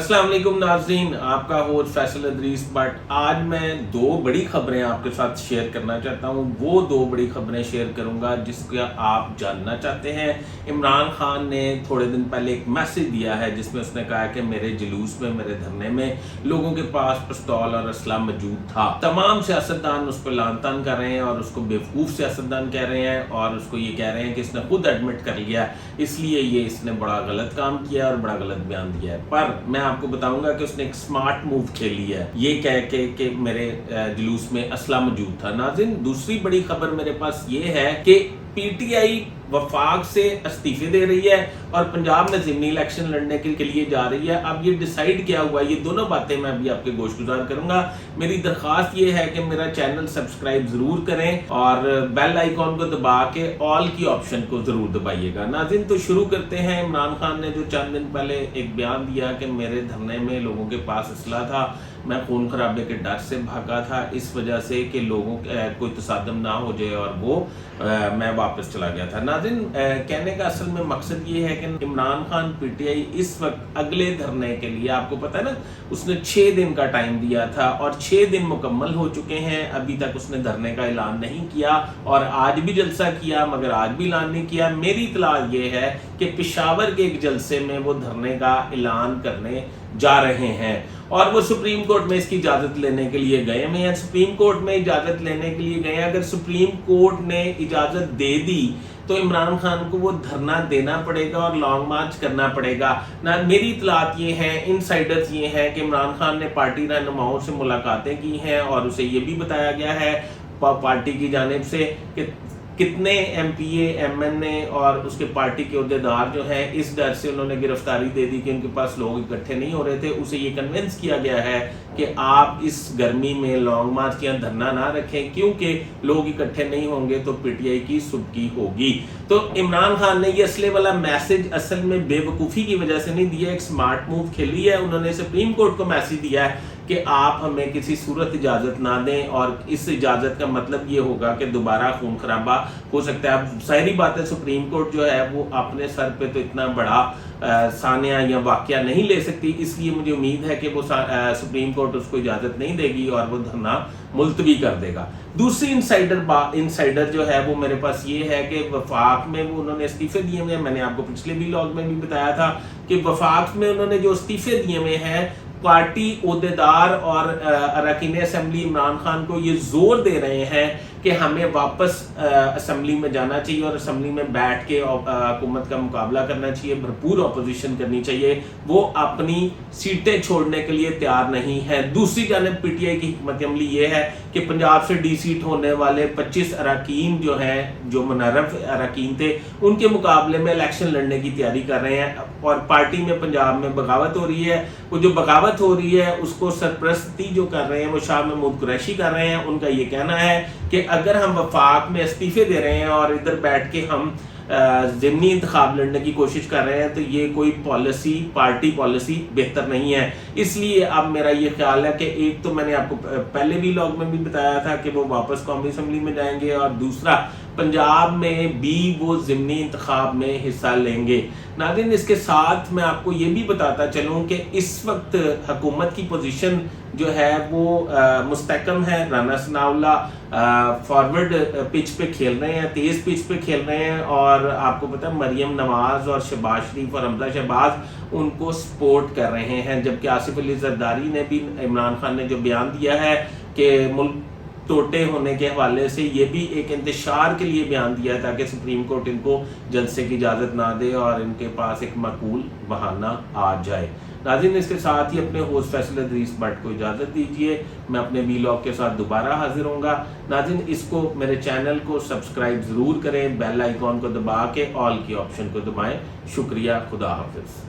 अस्सलाम वालेकुम नाज़रीन, आपका होस्ट फैसल अदरीस बट आज मैं दो बड़ी खबरें आपके साथ शेयर करना चाहता हूँ। वो दो बड़ी खबरें शेयर करूँगा जिसका आप जानना चाहते हैं। इमरान खान ने थोड़े दिन पहले एक मैसेज दिया है जिसमें उसने कहा कि मेरे जुलूस में, मेरे धरने में लोगों के पास पिस्तौल और असला मौजूद था। तमाम सियासतदान उस पर लान तान कर रहे हैं और उसको बेवकूफ़ सियासतदान कह रहे हैं और उसको ये कह रहे हैं कि इसने खुद एडमिट कर लिया, इसलिए ये इसने बड़ा गलत काम किया और बड़ा गलत बयान दिया है। पर मैं आपको बताऊंगा कि उसने एक स्मार्ट मूव खेली है ये कह के कि मेरे जुलूस में असला मौजूद था। नाज़रीन, दूसरी बड़ी खबर मेरे पास ये है कि पीटीआई वफाक से इस्तीफे दे रही है और पंजाब में ज़िमनी इलेक्शन लड़ने के लिए जा रही है। अब ये डिसाइड क्या हुआ, ये दोनों बातें मैं अभी आपके गोशगुजार करूंगा। मेरी दरख्वास्त ये है कि मेरा चैनल सब्सक्राइब जरूर करें और बेल आइकॉन को दबा के ऑल की ऑप्शन को जरूर दबाइएगा। नाज़रीन, तो शुरू करते हैं। इमरान खान ने जो चंद दिन पहले एक बयान दिया कि मेरे धरने में लोगों के पास असला था, मैं खून खराबे के डर से भागा था इस वजह से कि लोगों कोई तसादम ना हो जाए और वो मैं वापस चला गया था। नाज़रीन, कहने का असल में मकसद ये है कि इमरान खान पीटीआई इस वक्त अगले धरने के लिए, आपको पता है ना, उसने 6 दिन का टाइम दिया था और 6 दिन मुकम्मल हो चुके हैं। अभी तक उसने धरने का ऐलान नहीं किया और आज भी जलसा किया मगर आज भी ऐलान नहीं किया। मेरी इत्तला ये है कि पेशावर के एक जलसे में वो धरने का ऐलान करने जा रहे हैं और वो सुप्रीम कोर्ट में इसकी इजाजत लेने के लिए गए हैं। सुप्रीम कोर्ट में इजाजत लेने के लिए गए हैं। अगर सुप्रीम कोर्ट ने इजाजत दे दी तो इमरान खान को वो धरना देना पड़ेगा और लॉन्ग मार्च करना पड़ेगा ना। मेरी इत्तलात ये हैं, इनसाइडर्स ये हैं कि इमरान खान ने पार्टी रहनुमाओं से मुलाकातें की हैं और उसे ये भी बताया गया है पार्टी की जानिब से कि कितने एमपीए, एमएनए और उसके पार्टी के अहदेदार जो हैं इस डर से उन्होंने गिरफ्तारी दे दी कि उनके पास लोग इकट्ठे नहीं हो रहे थे। उसे ये कन्विंस किया गया है कि आप इस गर्मी में लॉन्ग मार्च या धरना ना रखें क्योंकि लोग इकट्ठे नहीं होंगे तो पीटीआई की सुबकी होगी। तो इमरान खान ने ये असले वाला मैसेज असल में बेवकूफ़ी की वजह से नहीं दिया, एक स्मार्ट मूव खेली है। उन्होंने सुप्रीम कोर्ट को मैसेज दिया है कि आप हमें किसी सूरत इजाज़त ना दें और इस इजाज़त का मतलब ये होगा कि दोबारा खून खराबा हो सकता है। अब सारी बातें सुप्रीम कोर्ट जो है वो अपने सर पे तो इतना बड़ा सानिया या वाकया नहीं ले सकती, इसलिए मुझे उम्मीद है कि वो सुप्रीम कोर्ट उसको इजाज़त नहीं देगी और वो धरना मुलतवी कर देगा। दूसरी इंसाइडर जो है वो मेरे पास ये है कि वफाक में वो उन्होंने इस्तीफे दिए हुए हैं। मैंने आपको पिछले व्लॉग में भी बताया था कि वफाक में उन्होंने जो इस्तीफे दिए हुए हैं, पार्टी ओहदेदार और अरकान असेंबली इमरान खान को ये जोर दे रहे हैं कि हमें वापस असेंबली में जाना चाहिए और असेंबली में बैठ के हुकूमत का मुकाबला करना चाहिए, भरपूर अपोजिशन करनी चाहिए। वो अपनी सीटें छोड़ने के लिए तैयार नहीं है। दूसरी जानिब पीटीआई की हिकमत अमली ये है कि पंजाब से डी सीट होने वाले 25 अरकान जो हैं, जो मुनर्रफ अरकान थे, उनके मुकाबले में इलेक्शन लड़ने की तैयारी कर रहे हैं और पार्टी में पंजाब में बगावत हो रही है। वो जो बगावत हो रही है उसको सरप्रस्ती जो कर रहे हैं वो शाह महमूद कुरैशी कर रहे हैं। उनका ये कहना है कि अगर हम वफाक में इस्तीफे दे रहे हैं और इधर बैठ के हम ज़िमनी इंतखाब लड़ने की कोशिश कर रहे हैं तो ये कोई पॉलिसी, पार्टी पॉलिसी बेहतर नहीं है। इसलिए अब मेरा ये ख्याल है कि एक तो मैंने आपको पहले भी व्लॉग में भी बताया था कि वो वापस कौमी असम्बली में जाएंगे और दूसरा पंजाब में भी वो ज़िमनी इंतखाब में हिस्सा लेंगे। नाज़रीन, इसके साथ मैं आपको ये भी बताता चलूँ कि इस वक्त हुकूमत की पोजीशन जो है वो मुस्तहकम है। राना सनाउल्लाह फॉरवर्ड पिच पे खेल रहे हैं, तेज़ पिच पे खेल रहे हैं और आपको पता है मरियम नवाज और शहबाज शरीफ और हमजा शहबाज उनको सपोर्ट कर रहे हैं। जबकि आसिफ अली जरदारी ने भी, इमरान खान ने जो बयान दिया है कि मुल्क टोटे होने के हवाले से, ये भी एक इंतशार के लिए बयान दिया ताकि सुप्रीम कोर्ट इनको जलसे की इजाज़त ना दे और इनके पास एक माकूल बहाना आ जाए। नाज़रीन, इसके साथ ही अपने होस्ट फैसल अदरीस बट को इजाज़त दीजिए। मैं अपने व्लॉग के साथ दोबारा हाजिर होऊंगा। नाज़रीन, इसको मेरे चैनल को सब्सक्राइब ज़रूर करें, बेल आइकॉन को दबा के ऑल की ऑप्शन को दबाएं। शुक्रिया, खुदा हाफिज़।